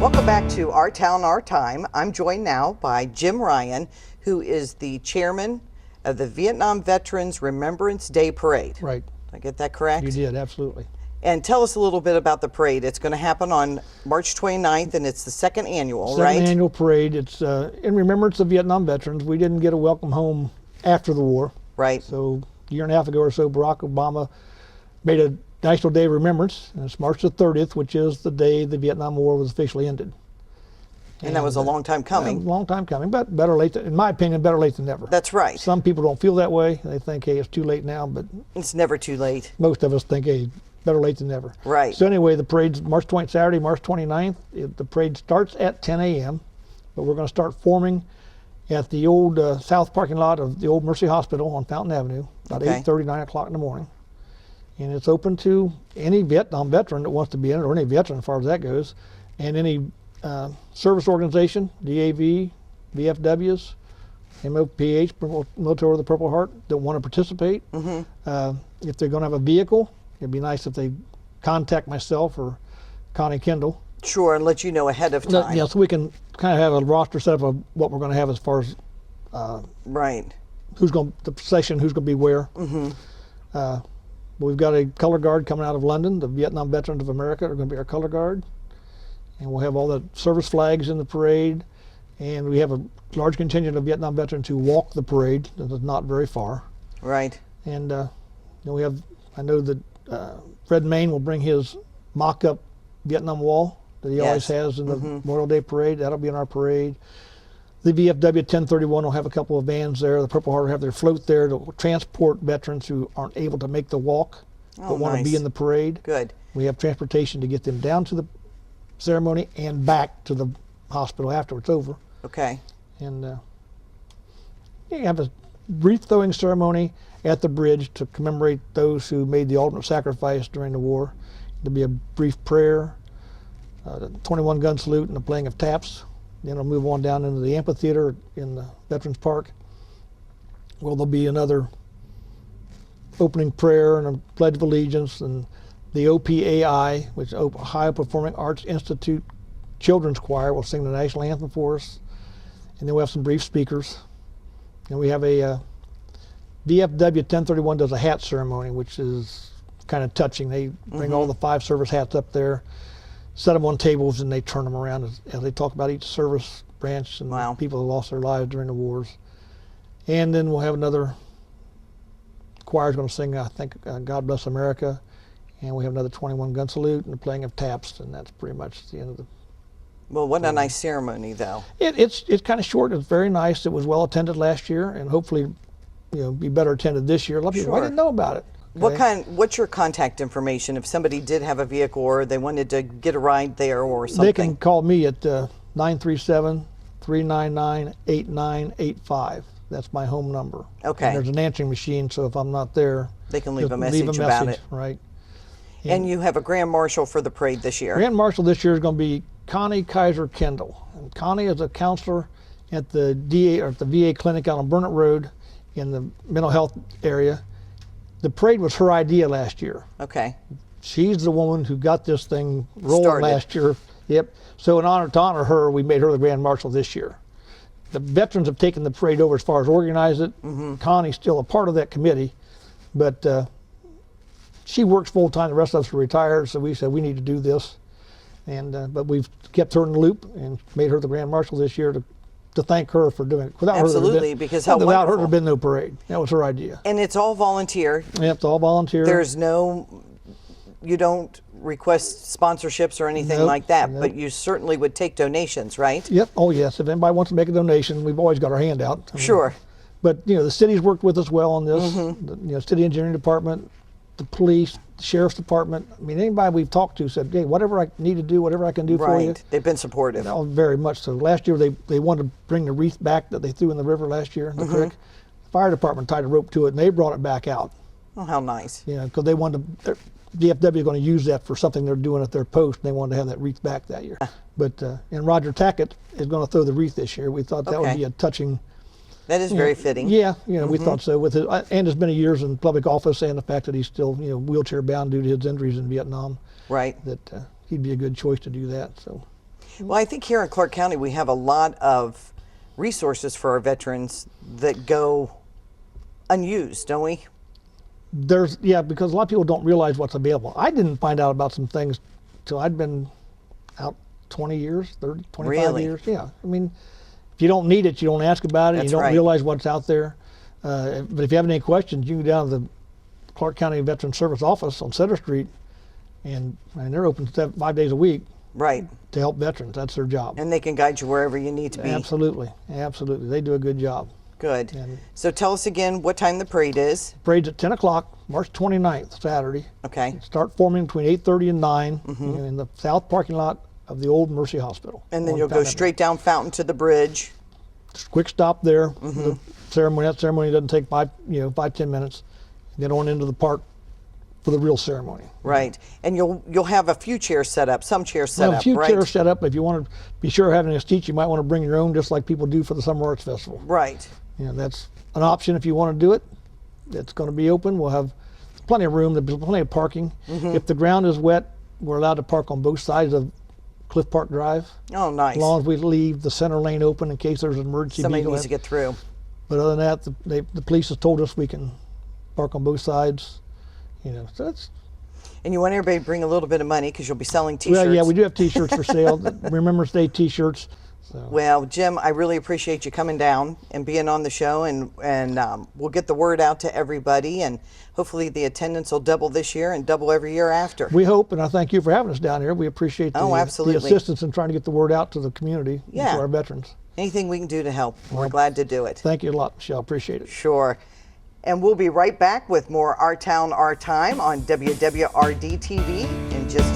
Welcome back to Our Town, Our Time. I'm joined now by Jim Ryan, who is the chairman of the Vietnam Veterans Remembrance Day Parade. Right. Did I get that correct? You did, absolutely. And tell us a little bit about the parade. It's going to happen on March 29th, and it's the second annual, right? Second annual parade. It's in remembrance of Vietnam veterans. We didn't get a welcome home after the war. Right. So a year and a half ago or so, Barack Obama made a National Day of Remembrance, and it's March the 30th, which is the day the Vietnam War was officially ended. And that was a long time coming. A long time coming, but better late, in my opinion, better late than never. That's right. Some people don't feel that way. They think, hey, it's too late now, but It's never too late. most of us think, hey, better late than never. Right. So anyway, the parade's Saturday, March 29th. The parade starts at 10 a.m., but we're going to start forming at the old south parking lot of the old Mercy Hospital on Fountain Avenue, about Okay. 8:30, 9 o'clock in the morning. And it's open to any Vietnam veteran that wants to be in it, or any veteran as far as that goes, and any service organization, DAV, VFWs, MOPH, Military of the Purple Heart, that want to participate. If they're going to have a vehicle, it'd be nice if they contact myself or Connie Kendall. Sure, and let you know ahead of time. Yeah, so we can kind of have a roster set up of what we're going to have as far as Right. the procession, who's going to be where. We've got a color guard coming out of London. The Vietnam Veterans of America are going to be our color guard. And we'll have all the service flags in the parade. And we have a large contingent of Vietnam veterans who walk the parade. It's not very far. Right. And then I know that Fred Main will bring his mock-up Vietnam Wall that he always has in the Memorial Day parade. That'll be in our parade. The VFW 1031 will have a couple of vans there. The Purple Heart will have their float there to transport veterans who aren't able to make the walk but want to be in the parade. Good. We have transportation to get them down to the ceremony and back to the hospital after it's over. Okay. And you have a wreath throwing ceremony at the bridge to commemorate those who made the ultimate sacrifice during the war. There'll be a brief prayer, the 21 gun salute, and the playing of taps. Then I'll move on down into the amphitheater in the Veterans Park. Well, there'll be another opening prayer and a pledge of allegiance, and the OPAI, which is Ohio Performing Arts Institute Children's Choir, will sing the national anthem for us. And then we'll have some brief speakers. And we have a VFW 1031 does a hat ceremony, which is kind of touching. They bring all the 5 service hats up there, set them on tables, and they turn them around as they talk about each service branch and the people who lost their lives during the wars. And then we'll have another choir's going to sing, I think, God Bless America. And we have another 21 gun salute and the playing of taps, and that's pretty much the end of the. Well, what a nice ceremony, though. It's kind of short. It's very nice. It was well attended last year, and hopefully, be better attended this year. A lot of people, I didn't know about it. Okay? What's your contact information if somebody did have a vehicle or they wanted to get a ride there or something? They can call me at 937-399-8985. That's my home number. Okay. And there's an answering machine, so if I'm not there, they can leave a message about it. Right. And you have a Grand Marshal for the parade this year. Grand Marshal this year is going to be Connie Kaiser Kendall. And Connie is a counselor at the VA clinic out on Burnett Road in the mental health area. The parade was her idea last year. Okay. She's the woman who got this thing rolling last year. Yep. So to honor her, we made her the Grand Marshal this year. The veterans have taken the parade over as far as organize it. Connie's still a part of that committee, but she works full time. The rest of us are retired, so we said we need to do this. And but we've kept her in the loop and made her the Grand Marshal this year to thank her for doing it. Without Absolutely, because how wonderful. Without her, there'd been no parade. That was her idea. And it's all volunteer. Yep, it's all volunteer. There's you don't request sponsorships or anything like that, but you certainly would take donations, right? Yep. Oh yes. If anybody wants to make a donation, we've always got our hand out. Sure. But the city's worked with us well on this. The city engineering department, the police, the sheriff's department. I mean, anybody we've talked to said, hey, whatever I need to do, whatever I can do for you. Right. They've been supportive. Oh, very much so. Last year they wanted to bring the wreath back that they threw in the river last year, the creek. The fire department tied a rope to it, and they brought it back out. Oh, how nice. Because they wanted to. DFW is going to use that for something they're doing at their post, and they wanted to have that wreath back that year. But and Roger Tackett is going to throw the wreath this year. We thought that would be a touching. That is very fitting. Yeah, we thought so. With his and his many years in public office, and the fact that he's still wheelchair bound due to his injuries in Vietnam. Right. That he'd be a good choice to do that. So. Well, I think here in Clark County we have a lot of resources for our veterans that go unused, don't we? Yeah, because a lot of people don't realize what's available. I didn't find out about some things till I'd been out 20 years, 30, 25 Really? years. Yeah, I mean, if you don't need it, you don't ask about it, That's you don't right. realize what's out there. But if you have any questions, you can go down to the Clark County Veteran Service Office on Center Street, and they're open 5 days a week Right. to help veterans. That's their job. And they can guide you wherever you need to be. Absolutely, absolutely. They do a good job. Good. And So tell us again what time the parade is. parade's at 10 o'clock, March 29th, Saturday. Okay. Start forming between 8:30 and 9 in the south parking lot of the old Mercy Hospital. And then on you'll go Fountain straight down Fountain to the bridge. Avenue. Quick stop there. The ceremony. That ceremony doesn't take 5-10 minutes. Get on into the park for the real ceremony. Right. And you'll have a few chairs set up, some chairs set Well, up, a few right? chairs set up. If you want to be sure of having a seat, you might want to bring your own, just like people do for the Summer Arts Festival. Right. That's an option if you want to do it. It's going to be open. We'll have plenty of room. There'll be plenty of parking. If the ground is wet, we're allowed to park on both sides of Cliff Park Drive, Oh, nice. as long as we leave the center lane open in case there's an emergency Somebody vehicle. needs to get through. But other than that, the police has told us we can park on both sides. So that's And you want everybody to bring a little bit of money because you'll be selling T-shirts. well, yeah, we do have T-shirts for sale. The Remembrance Day T-shirts. So Well, Jim, I really appreciate you coming down and being on the show, and we'll get the word out to everybody, and hopefully the attendance will double this year and double every year after. we hope, and I thank you for having us down here. We appreciate the, Oh, the absolutely. assistance in trying to get the word out to the community and Yeah. to our veterans. Anything we can do to help, we're glad to do it. Thank you a lot, Michelle. Appreciate it. Sure. And we'll be right back with more Our Town, Our Time on WWRD TV in just